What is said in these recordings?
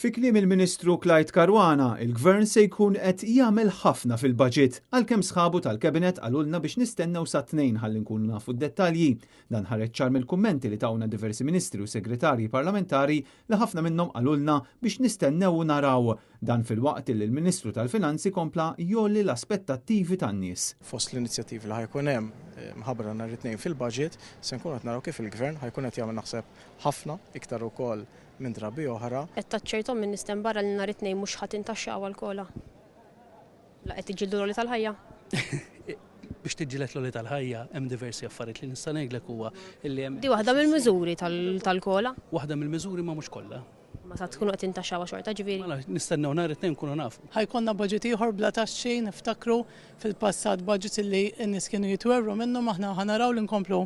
Fi kliem il-Ministru Clyde Caruana, il-Gvern se jkun qed jagħmel ħafna fil-budget għalkemm sħabu tal-Kabinet qalulna biex nistennew sa tnejn ħalli nkunu nafu d-dettalji. Dan ħareġ ċar mill-kummenti li tawna diversi ministri u segretarji parlamentari li ħafna minnhom qalulna biex nistennew u naraw. Dan fil-waqt li l-Ministru tal-Finanzi kompla jolli l-aspettattivi tan-nies. Fost l-inizjattivi li ħajkun hemm mħabbra nhar it-tnejn fil-budget se nkunu qed naraw kif il-Gvern ħajkun qed jagħmel naħseb ħafna iktar ukoll minn drabi oħra. Qed taċċertom minn nistem barra li nhar it-tnejn mhux ħadd intaxxaw għall-kola. La qed tiġġieldu l-oli tal-ħajja. Biex tiġġieled l-oli tal-ħajja hemm diversi affarijiet li nista' ngħidlek huwa illi hemm. Di waħda mill-miżuri tal-kola. Waħda mill-miżuri ma mhux kollha. Ma sa tkunu qed intaxxaw xorta ġifieri. Mela nistennew nhar it-tnejn nkunu nafu. Ħajkonna budget ieħor bla taxxi niftakru fil-passat budget li n-nies kienu jitwerru minnhom aħna ħanaraw li nkomplu.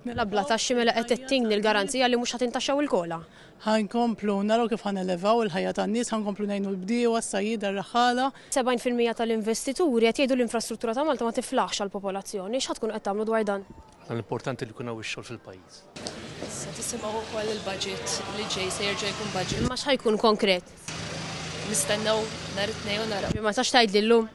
Mela bla taxxi mela qed tittingni l-garanzija li mhux ħadd intaxxaw il-kola. Ħankomplu naraw kif ħanelevaw il-ħajja tan-nies, ħankomplu ngħinu l-bdiewa, s-sajjida, r-raħala. 70% tal-investituri qed jgħidu l-infrastruttura ta' Malta ma tiflaħx għall-popolazzjoni. X'ħad tkunu qed tagħmlu dwar dan? L-importanti li jkun hawn ix-xogħol fil-pajjiż. Issa tisimgħu wkoll il-budget li ġej se jerġa' jkun budget. Imma x'ħajkun konkret? Nistennew nhar it-tnejn u naraw. Ma tax tgħidli llum.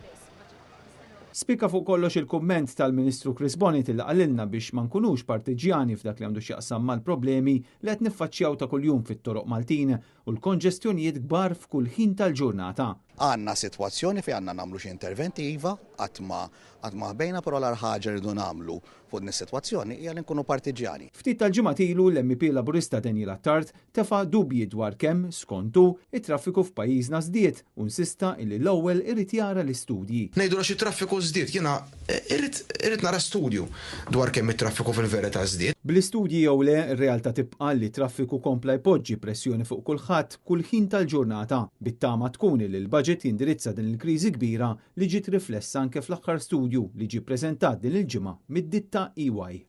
Spika fuq kollox il-kumment tal-Ministru Chris Bonnet li qalilna biex ma nkunux partiġjani f'dak li għandu x'jaqsam mal-problemi li qed niffaċċjaw ta' kuljum fit-toroq Maltin u l-konġestjonijiet kbar f'kull ħin tal-ġurnata. Għandna sitwazzjoni fejn għandna nagħmlu xi interventi iva qatt ma ħbejna però l-ħaġa rridu nagħmlu fuq is-sitwazzjoni hija li nkunu partiġjani. Ftit tal-ġimgħat ilu l-MP Laburista Daniela Tart tefa' dubji dwar kemm skontu it-traffiku f'pajjiżna żdied u insista li l-ewwel irid jara l-istudji. Ngħidu xi traffiku żdied, jiena irrid nara studju dwar kemm it-traffiku fil-verità żdied. Bl-istudji jew le r-realtà tibqa' li traffiku kompla jpoġġi pressjoni fuq kulħadd kull ħin tal-ġurnata. Bit-tama tkun li l-budget jindirizza din il-kriżi kbira li ġiet riflessa anke fl-aħħar studju li ġie ppreżentat din il-ġimgħa mid-ditta EY.